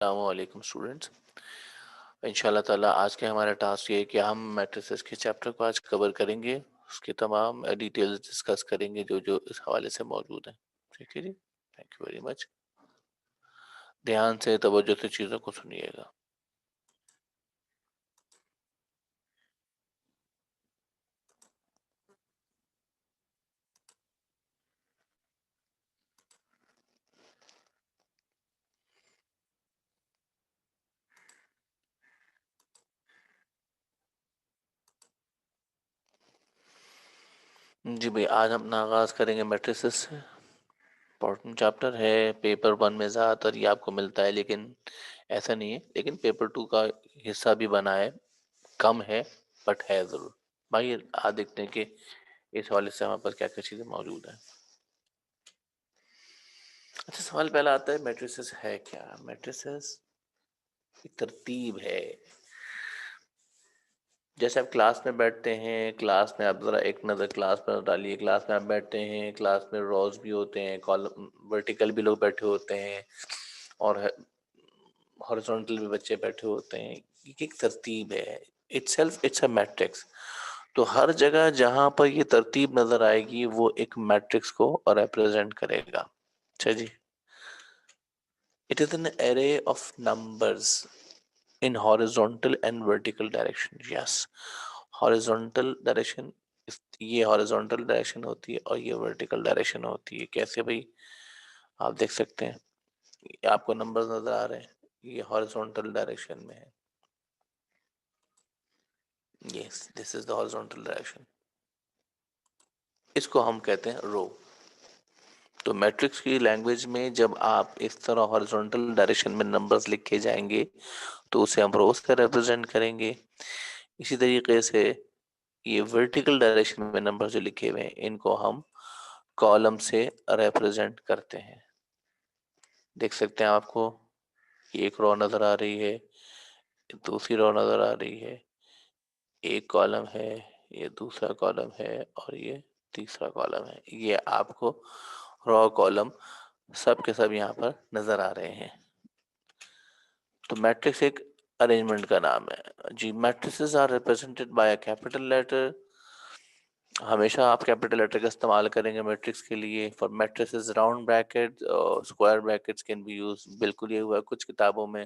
अस्सलामुअलैकुम स्टूडेंट्स। इंशाल्लाह ताला आज के हमारा टास्क ये है कि हम मैट्रिसेस के चैप्टर को आज कवर करेंगे। उसकी तमाम डिटेल्स डिस्कस करेंगे जो जो इस हवाले से मौजूद हैं। ठीक है जी, थैंक यू वेरी मच। ध्यान से तवज्जो से चीज़ों को सुनिएगा। जी भाई, आज हम आगाज करेंगे मैट्रिसेस से। इम्पोर्टेंट चैप्टर है, पेपर 1 में ज़्यादातर ये आपको मिलता है, लेकिन ऐसा नहीं है। लेकिन पेपर 2 का हिस्सा भी बना है, कम है बट है ज़रूर। भाई आज देखते हैं कि इस हवाले से हमारे पास क्या क्या चीज़ें मौजूद हैं। अच्छा, सवाल पहला आता है, मैट्रिसेस है क्या? मैट्रिसेस की तरतीब है। जैसे आप क्लास में बैठते हैं, क्लास में आप ज़रा एक नज़र क्लास पर डालिए। क्लास में आप बैठते हैं, क्लास में रोज भी होते हैं, कॉलम वर्टिकल भी लोग बैठे होते हैं और हॉरिजॉन्टल भी बच्चे बैठे होते हैं। ये एक तरतीब है, इट्सेल्फ इट्स अ मैट्रिक्स। तो हर जगह जहां पर ये तरतीब नजर आएगी वो एक मैट्रिक्स को रिप्रेजेंट करेगा। अच्छा जी, it is an array of numbers in horizontal and vertical direction. Yes, horizontal direction, ये horizontal direction होती है और ये vertical direction होती है। कैसे भाई? आप देख सकते हैं, ये आपको नंबर्स नजर आ रहे हैं, ये horizontal direction में है। Yes, this is the horizontal direction। इसको हम कहते हैं रो। तो मैट्रिक्स की लैंग्वेज में जब आप इस तरह हॉरिजॉन्टल डायरेक्शन में नंबर्स लिखे जाएंगे तो उसे हम रोज का रिप्रेजेंट करेंगे। इसी तरीके से ये वर्टिकल डायरेक्शन में नंबर जो लिखे हुए हैं इनको हम कॉलम से रिप्रेजेंट करते हैं। देख सकते हैं आपको, एक रो नजर आ रही है, दूसरी रो नजर आ रही है, एक कॉलम है, ये दूसरा कॉलम है और ये तीसरा कॉलम है। ये आपको रो कॉलम सब के सब यहाँ पर नजर आ रहे हैं। तो मैट्रिक्स एक अरेंजमेंट का नाम है जी। Matrices are represented by a capital letter. हमेशा आप कैपिटल लेटर का इस्तेमाल करेंगे मैट्रिक्स के लिए। For matrices round bracket square brackets can be use. बिल्कुल ये हुआ है, कुछ किताबों में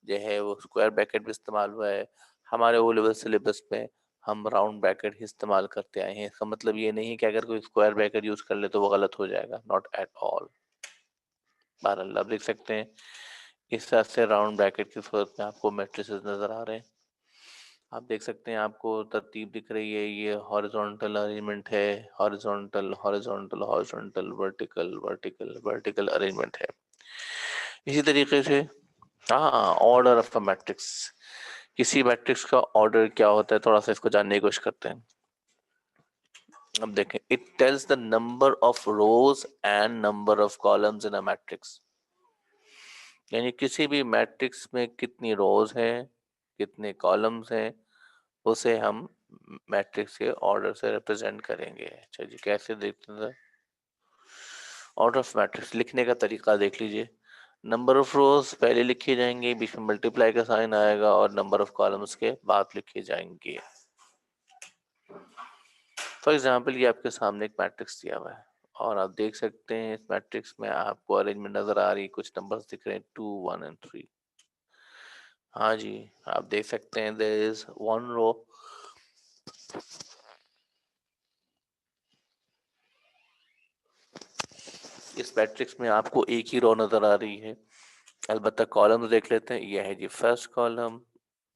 जो है वो स्क्वायर ब्रैकेट भी इस्तेमाल हुआ है। हमारे ओ लेवल सिलेबस में हम राउंड ब्रैकेट ही इस्तेमाल करते आए हैं। इसका मतलब ये नहीं है कि अगर कोई स्क्वायर ब्रैकेट यूज कर ले तो वो गलत हो जाएगा, नॉट एट ऑल। बहरहाल आप देख सकते हैं इस तरह से राउंड ब्रैकेट की सूरत में आपको मैट्रिसेस नजर आ रहे हैं। आप देख सकते हैं, आपको तरतीब दिख रही है, ये हॉरिजॉन्टल अरेंजमेंट है, horizontal horizontal horizontal vertical vertical vertical arrangement है। इसी तरीके से हाँ, ऑर्डर ऑफ अ मैट्रिक्स। किसी मैट्रिक्स का ऑर्डर क्या होता है, थोड़ा सा इसको जानने की कोशिश करते हैं। अब देखें, it tells the number of rows and number of columns in a matrix. यानी किसी भी मैट्रिक्स में कितनी रोज हैं, कितने कॉलम्स हैं, उसे हम मैट्रिक्स के ऑर्डर से रिप्रेजेंट करेंगे। अच्छा जी, कैसे देखते हैं? ऑर्डर ऑफ मैट्रिक्स लिखने का तरीका देख लीजिए। नंबर ऑफ रोज पहले लिखे जाएंगे, बीच में मल्टीप्लाई का साइन आएगा और नंबर ऑफ कॉलम्स के बाद लिखे जाएंगे। फॉर एग्जाम्पल, ये आपके सामने एक मैट्रिक्स दिया हुआ है और आप देख सकते हैं इस मैट्रिक्स में आपको अरेंजमेंट नजर आ रही है, कुछ नंबर्स दिख रहे हैं 2 1 एंड 3। हाँ जी, आप देख सकते हैं देयर इज वन रो। इस मैट्रिक्स में आपको एक ही रो नजर आ रही है। अलबत्ता कॉलम्स देख लेते हैं। यह है जी फर्स्ट कॉलम,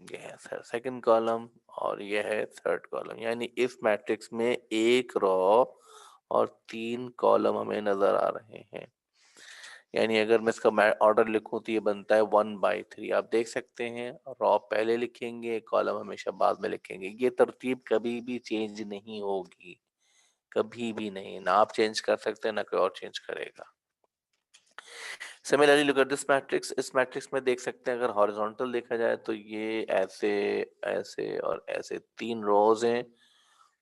यह है सेकंड कॉलम और यह है थर्ड कॉलम। यानी इस मैट्रिक्स में एक रो और 3 कॉलम हमें नजर आ रहे हैं। यानी अगर मैं इसका ऑर्डर लिखूं तो ये बनता है 1/3। आप देख सकते हैं, रो पहले लिखेंगे, कॉलम हमेशा बाद में लिखेंगे। ये तरतीब कभी भी चेंज नहीं होगी, कभी भी नहीं। ना आप चेंज कर सकते हैं, ना कोई और चेंज करेगा। Similarly look at this matrix. इस मैट्रिक्स में देख सकते हैं, अगर हॉरिजॉन्टल देखा जाए तो ये ऐसे ऐसे और ऐसे 3 रोज हैं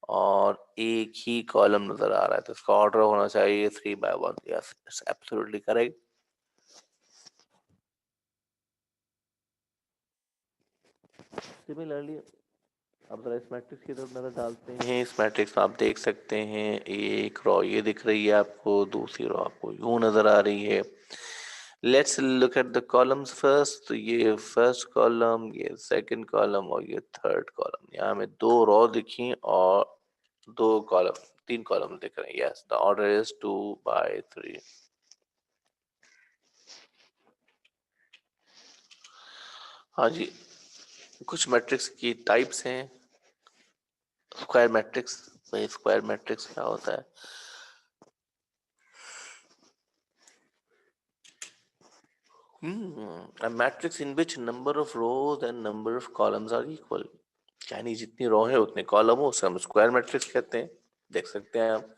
और एक ही कॉलम नजर आ रहा है। तो इसका ऑर्डर होना चाहिए 3/1। Yes, absolutely correct. सिमिलरली अब जरा इस मैट्रिक्स की तरफ नजर डालते हैं। इस मैट्रिक्स में आप देख सकते हैं एक रो ये दिख रही है आपको, दूसरी रो आपको यूं नजर आ रही है। Let's look at the columns first. तो ये फर्स्ट कॉलम, ये सेकंड कॉलम और ये थर्ड कॉलम। यहाँ में दो रो दिखी और दो कॉलम, तीन कॉलम दिख रहे हैं। Yes, the order is 2/3। हाँ जी, कुछ मैट्रिक्स की टाइप्स हैं। Square matrix. भाई स्क्वायर मैट्रिक्स क्या होता है? A matrix in which number of rows and number of columns are equal। यानी जितनी रो है उतने कॉलम हो, उसे हम स्क्वायर मैट्रिक्स कहते हैं। देख सकते हैं आप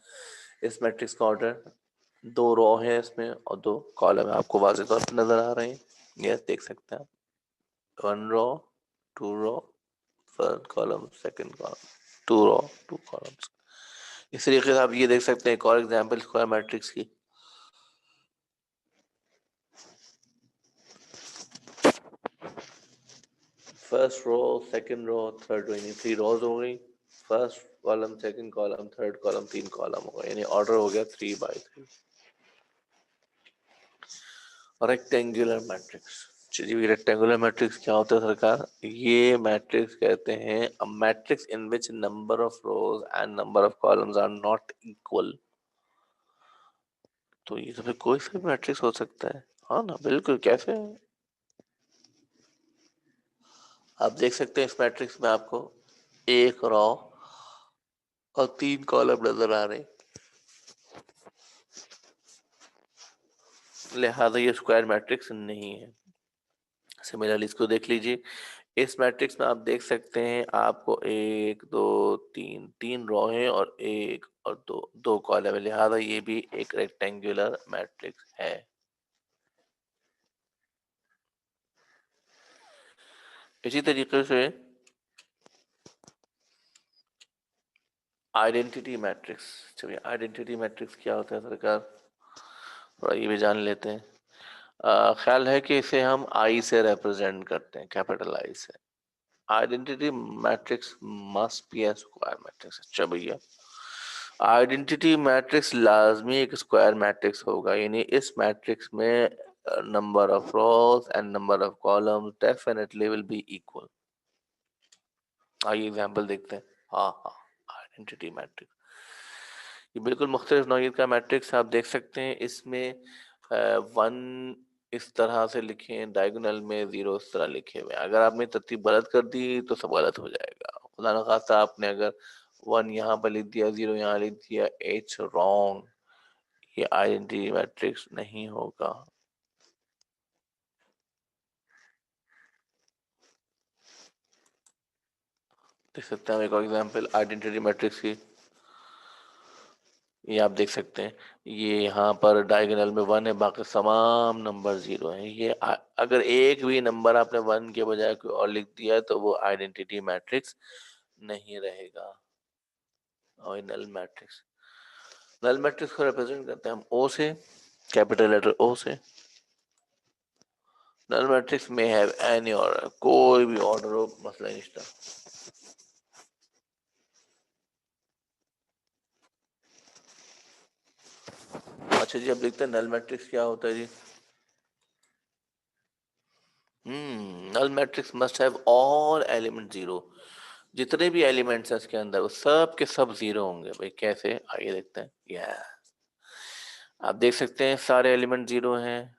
इस मैट्रिक्स का ऑर्डर, दो रो है इसमें और दो कॉलम है, आपको वाज़ेह तौर पर नजर आ रहे हैं। यस, देख सकते हैं आप, one row, two row, first column, second column, two row, two columns. इस तरीके से आप ये देख सकते हैं एक और एग्जांपल स्क्वायर मैट्रिक्स की। First row, second row, third row, यानी थ्री रोज हो गई। First column, second column, third column, तीन कॉलम हो गए, यानी ऑर्डर हो गया 3/3। Rectangular matrix. चलिए, रेक्टेंगुलर मैट्रिक्स क्या होता है सरकार? ये मैट्रिक्स कहते हैं a matrix in which number of rows and number of columns are not equal. तो ये तो फिर कोई सा भी मैट्रिक्स हो सकता है। हाँ ना, बिल्कुल। कैसे? आप देख सकते हैं इस मैट्रिक्स में आपको एक रो और तीन कॉलम नजर आ रहे हैं, लिहाजा ये स्क्वायर मैट्रिक्स नहीं है। सिमिलरली इसको देख लीजिए। इस मैट्रिक्स में आप देख सकते हैं आपको एक दो तीन, तीन रो है और एक और दो, दो कॉलम है, लिहाजा ये भी एक रेक्टेंगुलर मैट्रिक्स है। इसी तरीके से आइडेंटिटी मैट्रिक्स। चलिए, आइडेंटिटी मैट्रिक्स क्या होता है सरकार, थोड़ा ये भी जान लेते हैं। ख्याल है कि इसे हम आई से रिप्रेजेंट करते हैं, कैपिटल आई से। Identity matrix must be A square matrix. अच्छा भैया, आइडेंटिटी मैट्रिक्स लाजमी एक स्क्वायर मैट्रिक्स होगा, यानी इस मैट्रिक्स में number of rows and number of columns definitely will be equal. आइए एग्जांपल देखते हैं। हाँ हाँ, आइडेंटिटी मैट्रिक्स ये बिल्कुल मुख्तलिफ नौइयत का मैट्रिक्स आप देख सकते हैं। इसमें वन इस तरह से लिखे हैं डायगोनल में, जीरो इस तरह लिखे हुए हैं। अगर आपने तरतीब गलत कर दी तो सब गलत हो जाएगा। खुदा न खास्ता आपने अगर वन यहाँ पर लिख दिया, जीरो यहाँ लिख दिया, इट्स रॉन्ग। ये आइडेंटिटी मैट्रिक्स नहीं होगा। देख सकते हैं हम एक और एग्जांपल आइडेंटिटी मैट्रिक्स की। ये आप देख सकते हैं, ये यहाँ पर डायगोनल में वन है, बाकी तमाम नंबर जीरो है। ये अगर एक भी नंबर आपने वन के बजाय कोई और लिख दिया है तो वो आइडेंटिटी मैट्रिक्स नहीं रहेगा। और नल मैट्रिक्स, नल मैट्रिक्स को रिप्रेजेंट करते हैं हम ओ से, कैपिटल लेटर ओ से। नल मैट्रिक्स में हैव एनी ऑर्डर, कोई भी ऑर्डर हो, मसला नहीं था। अच्छा जी, अब देखते हैं नल मैट्रिक्स क्या होता है जी। Null matrix must have all element zero. जितने भी एलिमेंट्स हैं इसके अंदर वो सब के सब जीरो होंगे। भाई कैसे? आइए देखते हैं। आप देख सकते हैं सारे एलिमेंट जीरो हैं।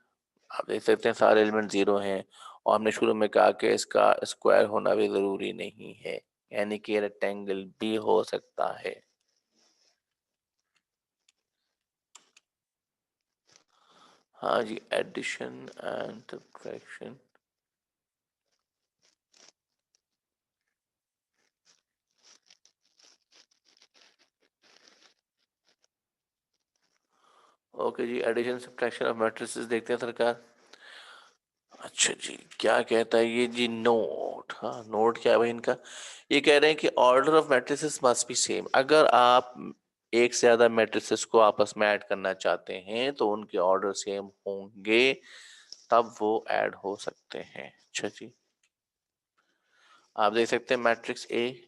आप देख सकते हैं सारे एलिमेंट जीरो हैं। और हमने शुरू में कहा कि इसका स्क्वायर होना भी जरूरी नहीं है, यानी कि रेक्टेंगल भी हो सकता है। हाँ जी, एडिशन एंड सब्ट्रैक्शन। ओके जी, एडिशन सब्ट्रैक्शन ऑफ मैट्रिसेस देखते हैं सरकार। अच्छा जी, क्या कहता है ये जी? नोट। हाँ, नोट क्या है भाई इनका? ये कह रहे हैं कि order of matrices must be same. अगर आप एक से ज्यादा मैट्रिसेस को आपस में ऐड करना चाहते हैं तो उनके ऑर्डर सेम होंगे, तब वो ऐड हो सकते हैं। अच्छा जी, आप देख सकते हैं मैट्रिक्स ए,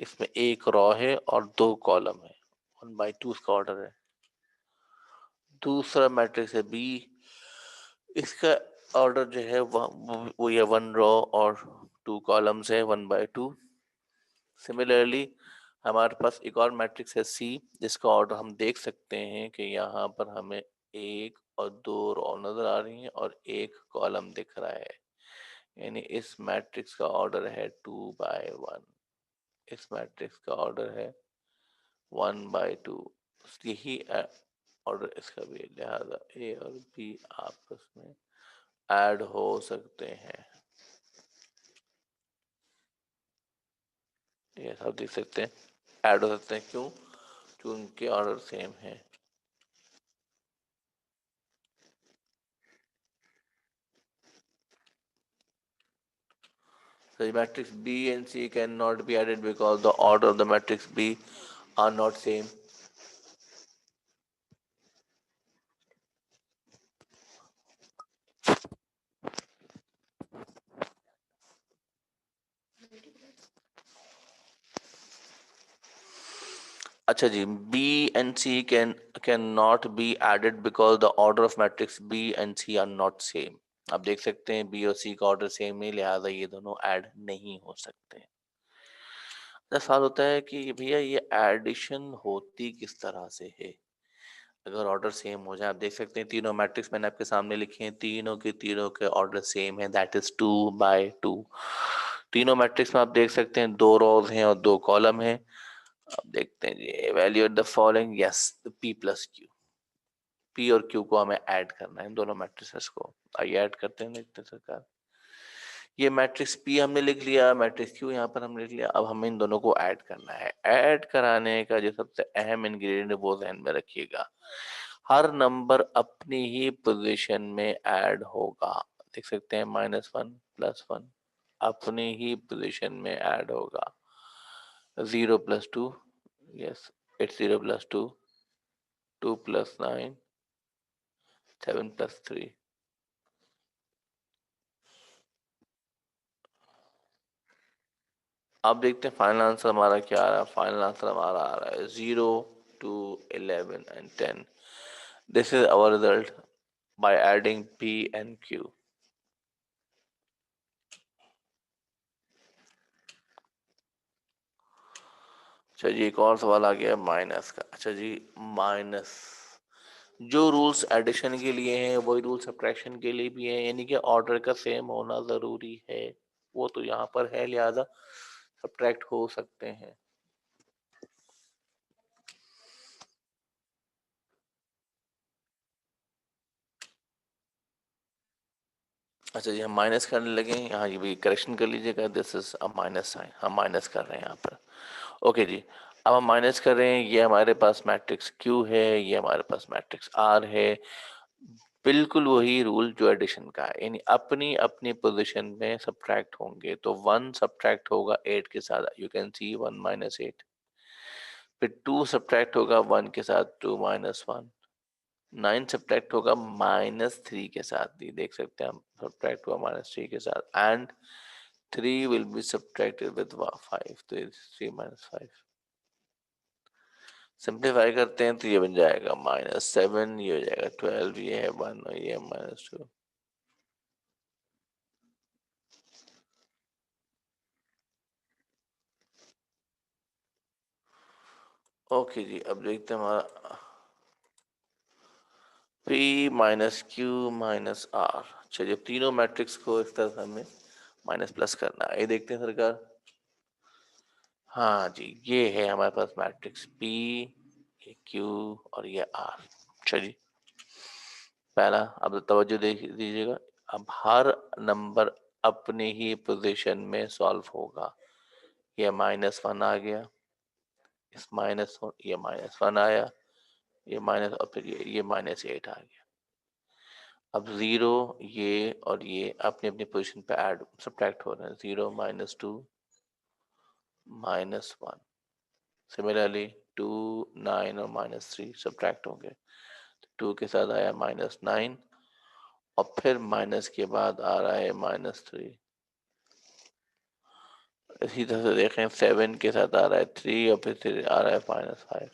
इसमें एक रो है और दो कॉलम है, 1/2 इसका ऑर्डर है। दूसरा मैट्रिक्स है बी, इसका ऑर्डर जो है वो ये 1 रो और 2 कॉलम्स है, 1/2। सिमिलरली हमारे पास एक और मैट्रिक्स है सी, जिसका ऑर्डर हम देख सकते हैं कि यहाँ पर हमें एक और दो रो नजर आ रही हैं और एक कॉलम दिख रहा है, यानी इस मैट्रिक्स का ऑर्डर है 2/1। इस मैट्रिक्स का ऑर्डर है 1/2। यही ऑर्डर इसका भी है, लिहाजा ए और बी आपस में ऐड हो सकते हैं। ये सब देख सकते हैं, ऐड हो सकते हैं। क्यों? क्योंकि उनके ऑर्डर सेम है। So the matrix B and C cannot be added because the order of the matrix B are not same. अच्छा जी, B and C cannot be added because the order of matrix B and C are not same. आप देख सकते हैं B और C का order same है, लिहाजा ये दोनों ऐड नहीं हो सकते। सवाल होता है कि भैया ये एडिशन होती किस तरह से है? अगर ऑर्डर सेम हो जाए, आप देख सकते हैं तीनों मैट्रिक्स मैंने आपके सामने लिखे हैं, तीनों के ऑर्डर सेम है, दैट इज 2/2। तीनों मैट्रिक्स में आप देख सकते हैं दो रोज हैं और दो कॉलम हैं। अब देखते हैं जी, evaluate the following, yes, P plus Q. P और क्यू को हमें ऐड करना है, दोनों मैट्रिसेस को। आइए ऐड करते हैं, देखते हैं सरकार। ये मैट्रिक्स पी हमने लिख लिया, मैट्रिक्स क्यू यहाँ पर हमने लिख लिया। अब हमें इन दोनों को ऐड करना है। ऐड कराने का जो सबसे अहम इंग्रेडिएंट है वो ध्यान में रखिएगा, हर नंबर अपनी ही पोजीशन में ऐड होगा। देख सकते हैं -1 +1 अपनी ही पोजीशन में ऐड होगा। 0 + 2, यस, इट्स 0 + 2, 2 + 9, 7 + 3। अब देखते हैं फाइनल आंसर हमारा क्या आ रहा है। फाइनल आंसर हमारा आ रहा है 0, 2, 11 and 10। This is our result by adding P and Q। अच्छा जी, एक और सवाल आ गया माइनस का। अच्छा जी, माइनस, जो रूल्स एडिशन के लिए हैं वही रूल सब्ट्रैक्शन के लिए भी हैं, यानी कि ऑर्डर का सेम होना जरूरी है। वो तो यहाँ पर है, लिहाजा सब्ट्रैक्ट हो सकते हैं। अच्छा जी, हम माइनस करने लगे हैं यहाँ, ये भी करेक्शन कर लीजिएगा, this is a minus sign, हम माइनस कर रहे हैं यहाँ पर। ओके जी, अब हम माइनस कर रहे हैं। ये हमारे पास मैट्रिक्स Q है, ये हमारे पास मैट्रिक्स R है। बिल्कुल वही रूल जो एडिशन का है, यानी अपनी अपनी पोजीशन में सब्ट्रैक्ट होंगे। तो 1 सब्ट्रैक्ट होगा 8 के साथ, यू कैन सी 1 - 8। फिर 2 सब्ट्रैक्ट होगा 1 के साथ, 2 - 1। 9 सब्ट्रैक्ट होगा -3 के साथ, ये देख सकते हैं हम, सब्ट्रैक्ट हुआ -3 के साथ। And 3 will be subtracted with 5, तो 3 - 5। सिंप्लीफाई करते हैं तो ये बन जाएगा -7, ये हो जाएगा 12, ये है 1 और ये है -2। ओके जी, अब देखते हैं हमारा P - Q - R। चलिए, अब तीनों मैट्रिक्स को इस तरह से हमें माइनस प्लस करना है, ये देखते हैं सरकार। हाँ जी, ये है हमारे पास मैट्रिक्स P, ये Q और ये R। चलिए, पहला अब तवज्जो दे दीजिएगा। अब हर नंबर अपनी ही पोजीशन में सॉल्व होगा। ये -1 आ गया, इस ये -1 आया, ये माइनस, और फिर ये -8 आ गया। अब 0, ये और ये अपनी अपनी पोजीशन पे ऐड सब्ट्रैक्ट हो रहे हैं। 0 - 2 -1। सिमिलरली 2, 9 और -3 सब्ट्रैक्ट होंगे। 2 के साथ आया -9 और फिर माइनस के बाद आ रहा है -3। इसी तरह से देखें 7 के साथ आ रहा है 3 और फिर आ रहा है -5।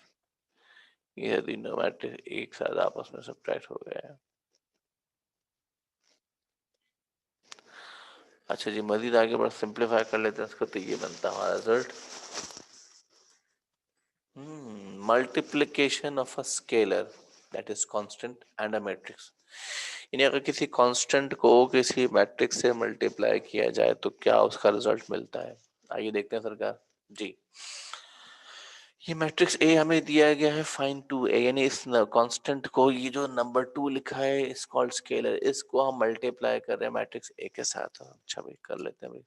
ये तीनों मैट्रिक्स एक साथ आपस में सब्ट्रैक्ट हो गए हैं। अच्छा जी, मजीद आगे बढ़ सिंप्लीफाई कर लेते हैं इसको, तो ये बनता है हमारा result. Multiplication of a scalar that is constant and a matrix. यानी अगर किसी कांस्टेंट को किसी मैट्रिक्स से मल्टीप्लाई किया जाए तो क्या उसका रिजल्ट मिलता है। आइए देखते हैं सरकार जी। ये मैट्रिक्स ए हमें दिया गया है, फाइंड 2a, यानी इस कांस्टेंट को, ये जो नंबर 2 लिखा है इस कॉल्ड स्केलर, इसको हम मल्टीप्लाई कर रहे हैं मैट्रिक्स ए के साथ। अच्छा भाई कर लेते हैं भाई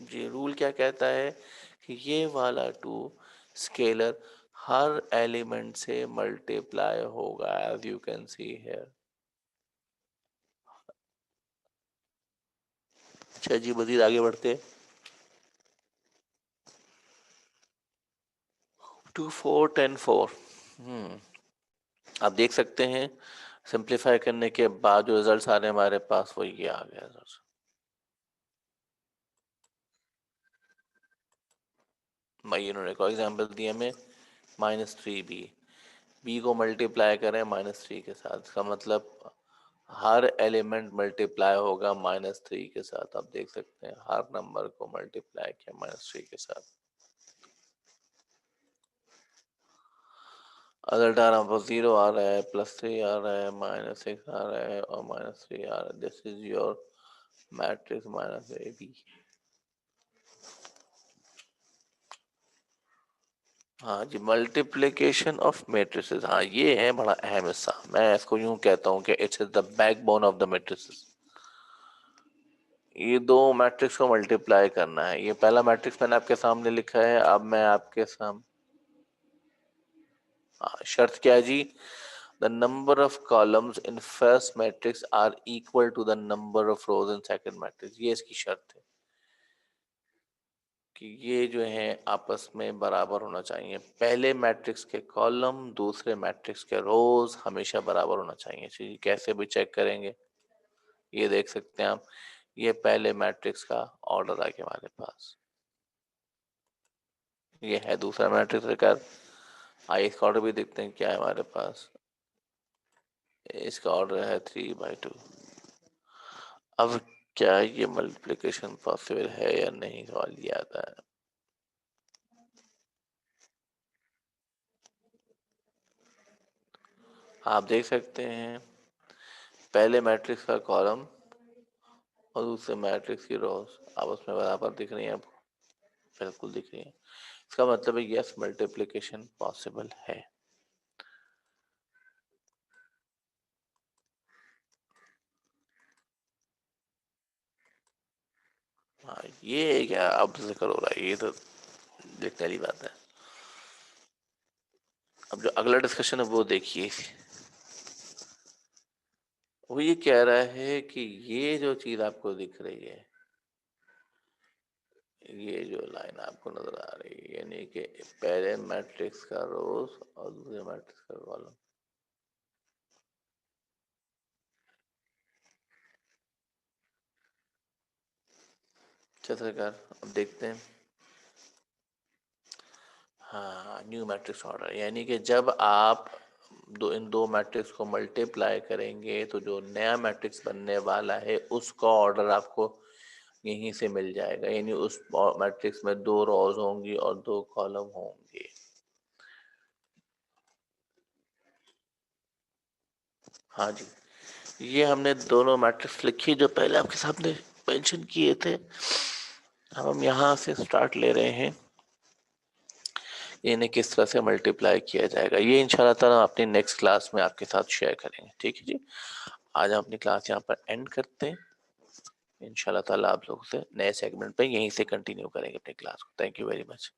जी। रूल क्या कहता है कि ये वाला 2 स्केलर हर एलिमेंट से मल्टीप्लाई होगा, as you can see here. अच्छा जी, मजीद आगे बढ़ते। 2 4 10 4। आप देख सकते हैं सिंप्लीफाई करने के बाद जो रिजल्ट आ रहे हैं हमारे पास वो ये आ गया सर। भाई इन्होंने को एग्जाम्पल दिया हमें -3b, बी को मल्टीप्लाई करें -3 के साथ, इसका मतलब हर एलिमेंट मल्टीप्लाई होगा -3 के साथ। आप देख सकते हैं हर नंबर को मल्टीप्लाई किया -3 के साथ। अगर डाटा पर 0 आ रहा है, +3 आ रहा है, -6 आ रहा है और -3 आ रहा है, this is your matrix -ab। हाँ जी, मल्टीप्लिकेशन ऑफ मैट्रिसेस, हाँ ये है बड़ा अहम हिस्सा। मैं इसको यूं कहता हूँ कि it's the backbone of the matrices. ये दो मैट्रिक्स को मल्टीप्लाई करना है। ये पहला मैट्रिक्स मैंने आपके सामने लिखा है, अब मैं आपके सामने, शर्त क्या है जी, the number of columns in first matrix are equal to the number of rows in second matrix. ये इसकी शर्त है कि ये जो है आपस में बराबर होना चाहिए। पहले मैट्रिक्स के कॉलम दूसरे मैट्रिक्स के रोज हमेशा बराबर होना चाहिए। जी कैसे भी चेक करेंगे, ये देख सकते हैं आप, ये पहले मैट्रिक्स का ऑर्डर आ गया हमारे पास। ये है दूसरा मैट्रिक्स रिकॉर्ड। आइए इसका ऑर्डर भी देखते हैं क्या है हमारे पास। इसका ऑर्डर है 3/2। अब क्या ये मल्टीप्लिकेशन पॉसिबल है या नहीं, सवाल ये आता है। आप देख सकते हैं पहले मैट्रिक्स का कॉलम और दूसरे मैट्रिक्स की रोज आपस में बराबर दिख रही है, बिल्कुल दिख रही है। इसका मतलब है यस, मल्टीप्लिकेशन पॉसिबल है। हाँ ये क्या अब जिक्र हो रहा है, ये तो देखने वाली बात है। अब जो अगला डिस्कशन है वो देखिए। वो ये कह रहा है कि ये जो चीज आपको दिख रही है, ये जो लाइन आपको नजर आ रही है, यानी कि पहले मैट्रिक्स का रोज और दूसरे मैट्रिक्स का कॉलम। चित्रकार अब देखते हैं। हाँ, न्यू मैट्रिक्स ऑर्डर, यानी कि जब आप इन दो मैट्रिक्स को मल्टीप्लाई करेंगे तो जो नया मैट्रिक्स बनने वाला है उसका ऑर्डर आपको यहीं से मिल जाएगा। यानी उस मैट्रिक्स में 2 रोज होंगी और 2 कॉलम होंगे। हाँ जी, ये हमने दोनों मैट्रिक्स लिखी जो पहले आपके सामने मेंशन किए थे। अब हम यहाँ से स्टार्ट ले रहे हैं, इन्हें किस तरह से मल्टीप्लाई किया जाएगा ये इंशाल्लाह ताला अपनी नेक्स्ट क्लास में आपके साथ शेयर करेंगे। ठीक है जी, आज हम अपनी क्लास यहाँ पर एंड करते हैं। इंशाल्लाह ताला आप लोगों से नए सेगमेंट पे यहीं से कंटिन्यू करेंगे अपनी क्लास को। Thank you very much.